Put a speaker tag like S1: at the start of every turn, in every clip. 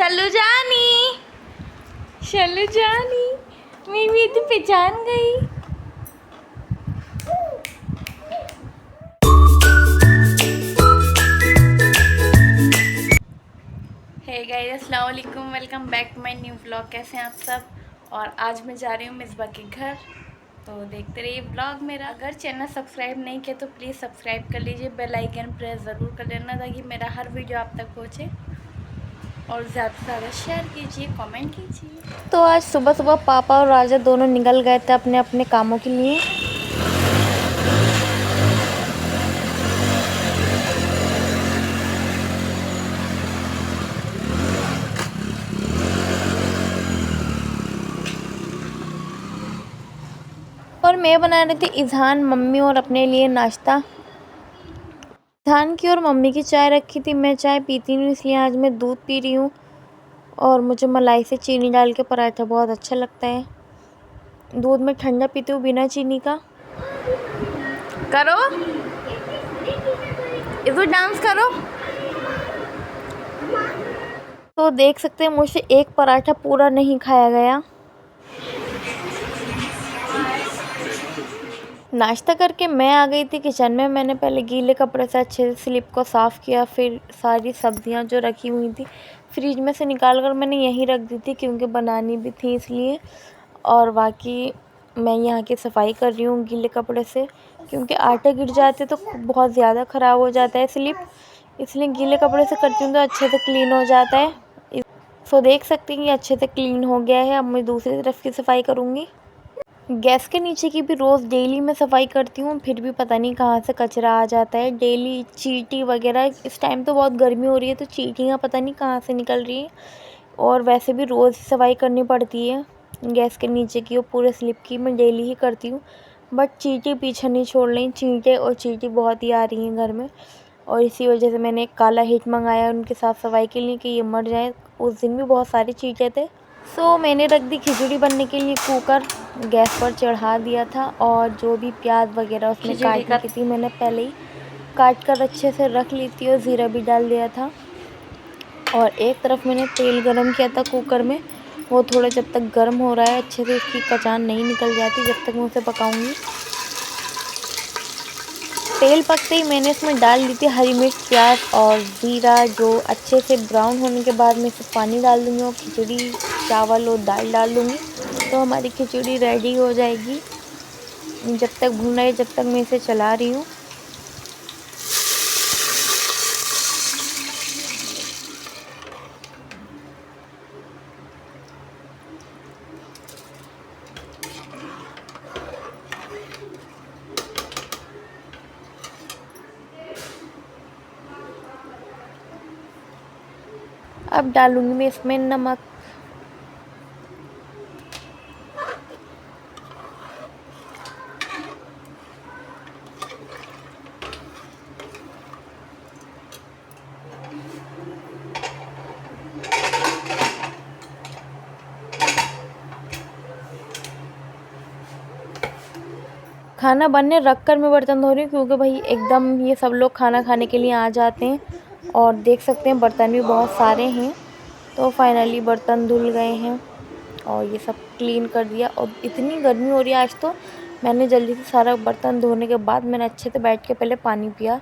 S1: शल्लू जानी, शल्लू जानी, मेरी तो पहचान गई। हे गाइस, अस्सलाम वालेकुम, welcome back to my new vlog. कैसे हैं आप सब? और आज मैं जा रही हूँ मिसबा के घर, तो देखते रहिए व्लॉग मेरा। अगर चैनल सब्सक्राइब नहीं किया तो प्लीज़ सब्सक्राइब कर लीजिए, बेल आइकन प्रेस ज़रूर कर लेना ताकि मेरा हर वीडियो आप तक पहुँचे, और ज़्यादा से ज़्यादा शेयर कीजिए, कमेंट कीजिए। तो आज सुबह सुबह पापा और राजा दोनों निकल गए थे अपने अपने कामों के लिए। और मैं बना रही थी इज़हान, मम्मी और अपने लिए नाश्ता। इज़हान की और मम्मी की चाय रखी थी। मैं चाय पीती नहीं, इसलिए आज मैं दूध पी रही हूँ। और मुझे मलाई से चीनी डाल के पराठा बहुत अच्छा लगता है। दूध में ठंडा पीती हूँ बिना चीनी का। करो इधर, डांस करो। तो देख सकते हैं मुझसे एक पराठा पूरा नहीं खाया गया। नाश्ता करके मैं आ गई थी किचन में। मैंने पहले गीले कपड़े से अच्छे से स्लिप को साफ़ किया, फिर सारी सब्जियां जो रखी हुई थी फ्रिज में से निकाल कर मैंने यहीं रख दी थी, क्योंकि बनानी भी थी इसलिए। और बाकी मैं यहाँ की सफाई कर रही हूँ गीले कपड़े से, क्योंकि आटा गिर जाते तो बहुत ज़्यादा ख़राब हो जाता है स्लिप, इसलिए गीले कपड़े से करती हूँ तो अच्छे से क्लीन हो जाता है। सो देख सकते हैं कि अच्छे से क्लीन हो गया है। अब मैं दूसरी तरफ की सफाई करूँगी। गैस के नीचे की भी रोज़ डेली मैं सफाई करती हूँ, फिर भी पता नहीं कहाँ से कचरा आ जाता है। डेली चींटी वगैरह, इस टाइम तो बहुत गर्मी हो रही है तो चींटियाँ पता नहीं कहाँ से निकल रही हैं। और वैसे भी रोज़ सफाई करनी पड़ती है गैस के नीचे की और पूरे स्लिप की मैं डेली ही करती हूँ। बट चींटी पीछे नहीं छोड़ रही, चींटे और चींटी बहुत ही आ रही हैं घर में, और इसी वजह से मैंने एक काला हिट मंगाया उनकी साफ़ सफाई के लिए कि ये मर जाए। उस दिन भी बहुत सारे चींटे थे। सो मैंने रख दी खिचड़ी बनने के लिए कुकर, गैस पर चढ़ा दिया था। और जो भी प्याज वगैरह उसमें काटने की थी मैंने पहले ही काट कर अच्छे से रख ली थी, और ज़ीरा भी डाल दिया था। और एक तरफ मैंने तेल गरम किया था कुकर में, वो थोड़ा जब तक गर्म हो रहा है अच्छे से इसकी कचान नहीं निकल जाती जब तक मैं उसे पकाऊंगी। तेल पकते ही मैंने इसमें डाल दी थी हरी मिर्च, प्याज और ज़ीरा, जो अच्छे से ब्राउन होने के बाद मैं इसे पानी डाल दूँगी और खिचड़ी, चावल और दाल डाल दूँगी, तो हमारी खिचड़ी रेडी हो जाएगी। जब तक भून रही है, जब तक मैं इसे चला रही हूँ। अब डालूँगी मैं इसमें नमक, खाना बनने रख कर मैं बर्तन धो रही हूँ, क्योंकि भाई एकदम ये सब लोग खाना खाने के लिए आ जाते हैं। और देख सकते हैं बर्तन भी बहुत सारे हैं। तो फाइनली बर्तन धुल गए हैं और ये सब क्लीन कर दिया। और इतनी गर्मी हो रही है आज, तो मैंने जल्दी से सारा बर्तन धोने के बाद मैंने अच्छे से बैठ के पहले पानी पिया।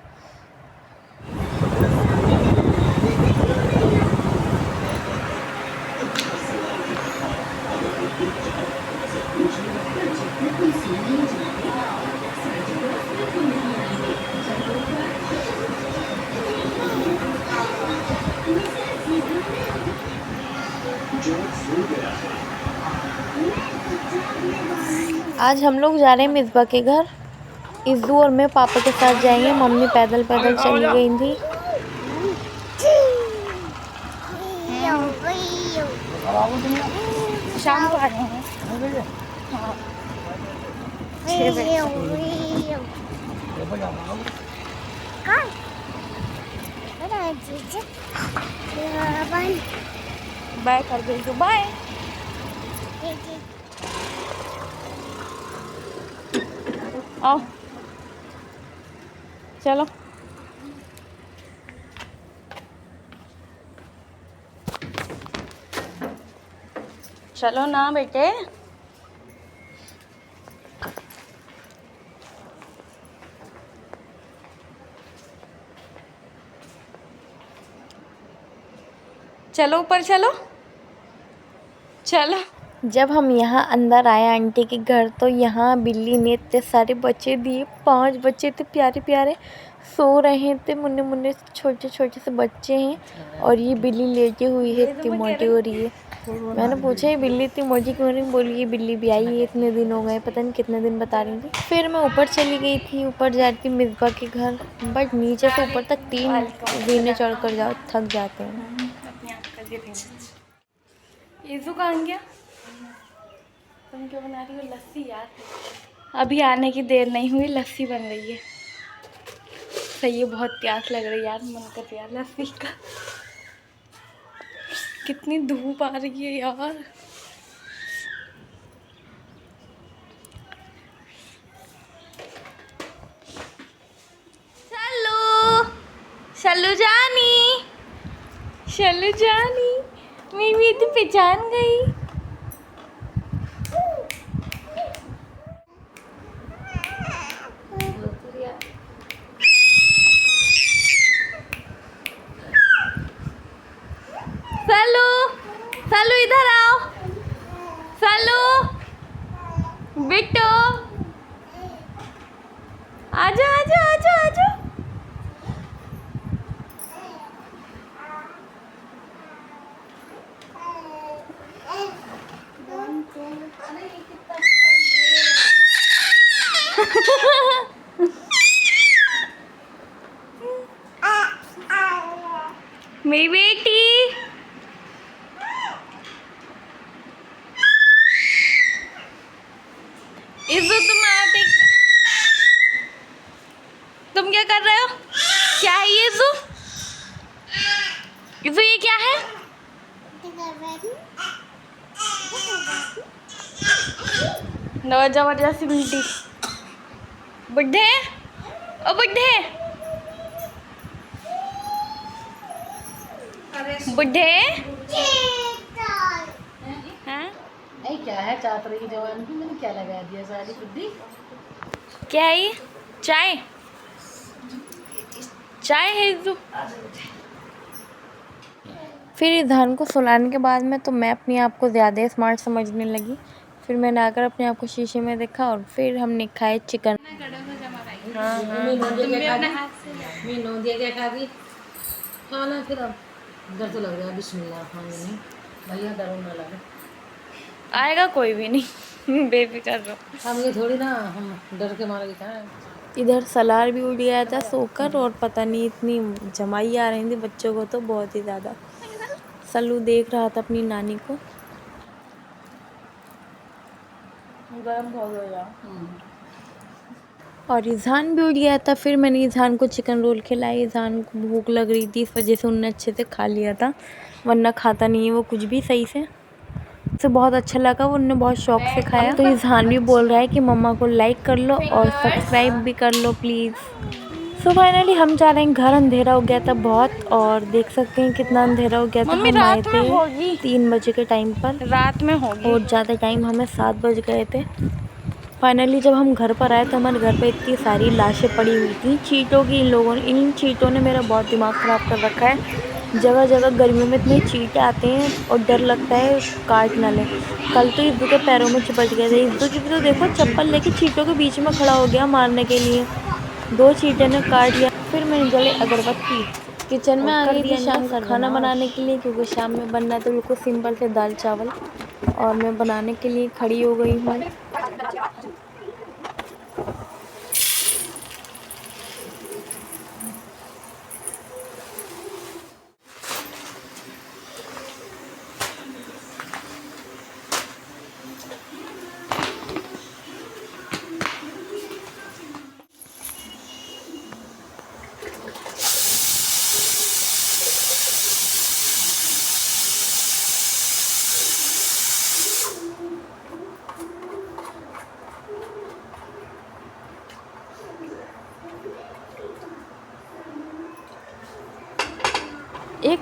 S1: आज हम लोग जा रहे हैं मिसबा के घर। इज्जू और मैं पापा के साथ जाएंगे, मम्मी पैदल पैदल चली गई थी। शाम को आ रहे हैं। हाँ। 6 बजे। बाय कर दे, बाय। आओ चलो।
S2: चलो ना बेटे। चलो ऊपर चलो, चलो।
S1: जब हम यहाँ अंदर आए आंटी के घर तो यहाँ बिल्ली ने इतने सारे बच्चे दिए। 5 बच्चे थे प्यारे प्यारे, सो रहे थे। मुन्ने मुन्ने छोटे छोटे से बच्चे हैं और ये बिल्ली लेटी हुई है, इतनी मोटी हो रही है। मैंने पूछा ये बिल्ली इतनी मोटी क्यों नहीं? बोली ये बिल्ली भी आई है, इतने दिन हो गए, पता नहीं कितने दिन बता रही थी। फिर मैं ऊपर चली गई थी, ऊपर जा रही थी मिसबा के घर। बट नीचे से ऊपर तक 3 जीने चढ़ कर जाओ थक जाते हैं।
S2: ईज़ू कहाँ गया? तुम क्यों बना रही हो लस्सी यार? अभी आने की देर नहीं हुई, लस्सी बन रही है। सही है, बहुत प्यास लग रही है यार, मन कर रहा है लस्सी का। कितनी धूप आ रही है यार। शल्लू, शल्लू जानी, शल्लू जानी, मेरी तो पहचान गई। सालू, सालू इधर आओ, सालू, बिट्टू, आजा आजा आजा आजा। मेरी बेटी, इज़ू तुम आते, तुम क्या कर रहे हो? क्या है ये इज़ू? इज़ू ये क्या है? जबरदस्ती उल्टी। बुड्ढे, ओ बुड्ढे, बुड्ढे। हाँ?
S3: क्या है चातर की जवान की मैंने क्या लगा दिया सारी बुद्धि।
S2: क्या है ये? चाय, चाय है इज़ू।
S1: फिर ईज़ान को सुलाने के बाद में तो मैं अपने आप को ज़्यादा स्मार्ट समझने लगी। फिर मैंने आकर अपने आप को शीशे में देखा और फिर हमने खाए चिकन।
S3: खाना फिर अब डर तो लग रहा है, बिस्मिल्लाह खाने में भैया डरो ना लगे।
S2: आएगा कोई भी नहीं, बेफिक्र रहो।
S3: हम ये थोड़ी ना हम डर के मारे खाए।
S1: इधर सलार भी उड़ गया था सोकर और पता नहीं इतनी जमाई आ रही थी बच्चों को तो बहुत ही ज़्यादा। सल्लू देख रहा था अपनी नानी को।
S2: गरम बहुत हो गया।
S1: और ईज़ान भी उड़ गया था। फिर मैंने ईज़ान को चिकन रोल खिलाई। ईज़ान को भूख लग रही थी, इस वजह से उन्होंने अच्छे से खा लिया था, वरना खाता नहीं है वो कुछ भी सही से। उसे बहुत अच्छा लगा, वो उन्होंने बहुत शौक से खाया। तो ईज़ान भी बोल रहा है कि मम्मा को लाइक कर लो और सब्सक्राइब भी कर लो प्लीज़। सो फाइनली हम जा रहे हैं घर। अंधेरा हो गया था बहुत और देख सकते हैं कितना अंधेरा हो गया था।
S2: मम्मी
S1: हम आए
S2: रात में
S1: थे
S2: होगी,
S1: 3 बजे के टाइम पर
S2: रात में होगी।
S1: और ज़्यादा टाइम हमें 7 बज गए थे। फाइनली जब हम घर पर आए तो हमारे घर पे इतनी सारी लाशें पड़ी हुई थी चींटों की। इन चींटों ने मेरा बहुत दिमाग ख़राब कर रखा है। जगह जगह गर्मियों में इतने चींटे आते हैं और डर लगता है काट ना ले। कल तो इज़्ज़ू के पैरों में चिपट गए थे। इज़्ज़ू की भी तो देखो चप्पल लेके चींटों के बीच में खड़ा हो गया मारने के लिए। 2 चींटे ने काट लिया। फिर मैंने जले अगरबत्ती। किचन में आ गई थी शाम का खाना बनाने के लिए, क्योंकि शाम में बनना है तो बिल्कुल सिंपल से दाल चावल। और मैं बनाने के लिए खड़ी हो गई हूँ।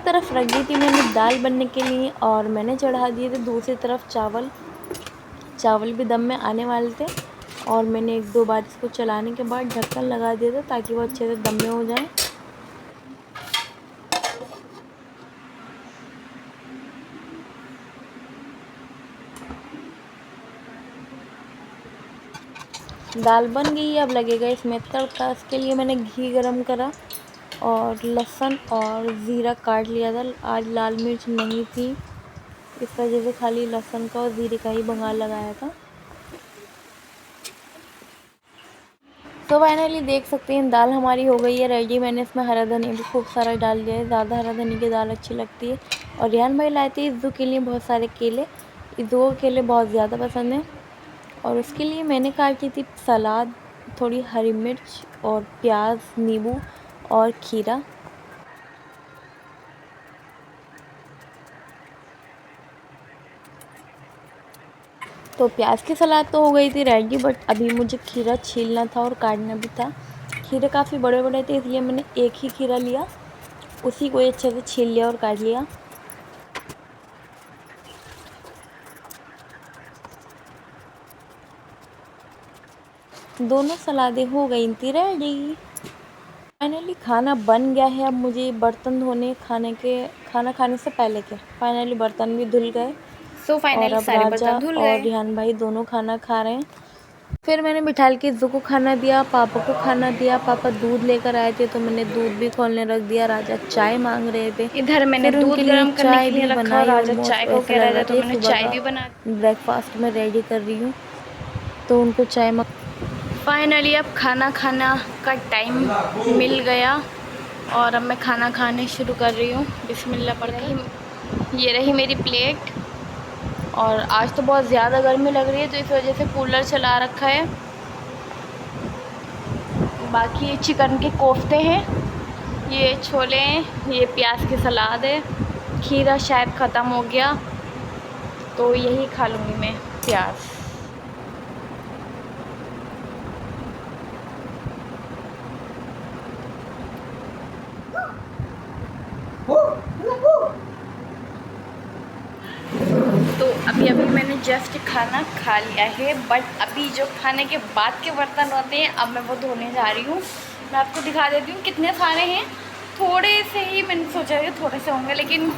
S1: तरफ रख दी थी मैंने दाल बनने के लिए और मैंने चढ़ा दिए थे दूसरी तरफ चावल भी दम में आने वाले थे। और मैंने 1-2 बार इसको चलाने के बाद ढक्कन लगा दिया था ताकि वो अच्छे से दम में हो जाए। दाल बन गई है, अब लगेगा इसमें तड़का। इसके लिए मैंने घी गरम करा और लहसुन और ज़ीरा काट लिया था। आज लाल मिर्च नहीं थी, इस वजह से खाली लहसुन का और ज़ीरे का ही बघार लगाया था। तो फाइनली देख सकते हैं दाल हमारी हो गई है रेडी। मैंने इसमें हरा धनिया भी खूब सारा डाल दिया है, ज़्यादा हरा धनिया की दाल अच्छी लगती है। और रेहान भाई लाए थे इज्जू के लिए बहुत सारे केले, इज्जू को केले बहुत ज़्यादा पसंद हैं। और उसके लिए मैंने काटी थी सलाद, थोड़ी हरी मिर्च और प्याज, नींबू और खीरा। तो प्याज की सलाद तो हो गई थी रेडी, बट अभी मुझे खीरा छीलना था और काटना भी था। खीरे काफ़ी बड़े बड़े थे इसलिए मैंने एक ही खीरा लिया, उसी को अच्छे से छील लिया और काट लिया। दोनों सलादें हो गई थी रेडी। फाइनली खाना बन गया है। अब मुझे बर्तन धोने, खाना खाने से पहले के फाइनली बर्तन भी धुल गए।
S2: सो
S1: और
S2: फाइनली
S1: अब
S2: सारे
S1: राजा
S2: बर्तन धुल
S1: और
S2: गए।
S1: रेहान भाई दोनों खाना खा रहे हैं। फिर मैंने मिठाल के इज्जू को खाना दिया, पापा को खाना दिया। पापा दूध लेकर आए थे तो मैंने दूध भी खोलने रख दिया। राजा चाय मांग रहे थे,
S2: इधर मैंने
S1: फिर
S2: दूध
S1: उनके लिए
S2: गरम करने
S1: चाय
S2: के लिए
S1: भी
S2: रखा और
S1: बनाई।
S2: राजा
S1: ऑलमोस्ट
S2: चाय को
S1: ऐसा
S2: कह
S1: लग
S2: रहा
S1: रहा
S2: था, तो
S1: था
S2: मैंने
S1: सुबह
S2: चाय
S1: का
S2: भी बना दी।
S1: ब्रेकफास्ट में रेडी कर रही हूँ, तो उनको चाय
S2: फाइनली अब खाना का टाइम मिल गया और अब मैं खाना खाने शुरू कर रही हूँ। बिस्मिल्लाह पढ़कर। ये रही मेरी प्लेट। और आज तो बहुत ज़्यादा गर्मी लग रही है तो इस वजह से कूलर चला रखा है। बाकी ये चिकन के कोफ्ते हैं, ये छोले हैं, ये प्याज की सलाद है। खीरा शायद ख़त्म हो गया तो यही खा लूँगी मैं, प्याज। तो अभी मैंने जस्ट खाना खा लिया है, बट अभी जो खाने के बाद के बर्तन होते हैं अब मैं वो धोने जा रही हूँ। मैं आपको दिखा देती हूँ कितने सारे हैं। थोड़े से ही मैंने सोचा कि थोड़े से होंगे, लेकिन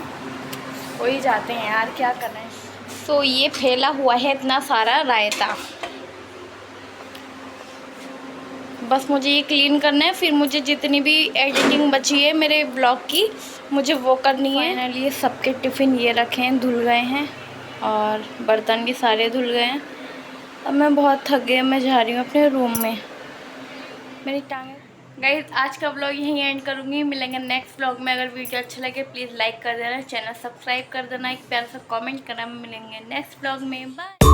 S2: हो ही जाते हैं यार, क्या करना है। तो ये फैला हुआ है इतना सारा रायता, बस मुझे ये क्लीन करना है। फिर मुझे जितनी भी एडिटिंग बची है मेरे ब्लॉग की, मुझे वो करनी है। फाइनली ये सबके टिफ़िन ये रखे हैं, धुल गए हैं और बर्तन भी सारे धुल गए हैं। अब मैं बहुत थक गई, मैं जा रही हूँ अपने रूम में। मेरी टांगें गाइस, आज का व्लॉग यहीं एंड करूँगी। मिलेंगे नेक्स्ट व्लॉग में। अगर वीडियो अच्छा लगे प्लीज़ लाइक कर देना, चैनल सब्सक्राइब कर देना, एक प्यारा सा कमेंट करना। मिलेंगे नेक्स्ट व्लॉग में, बाय।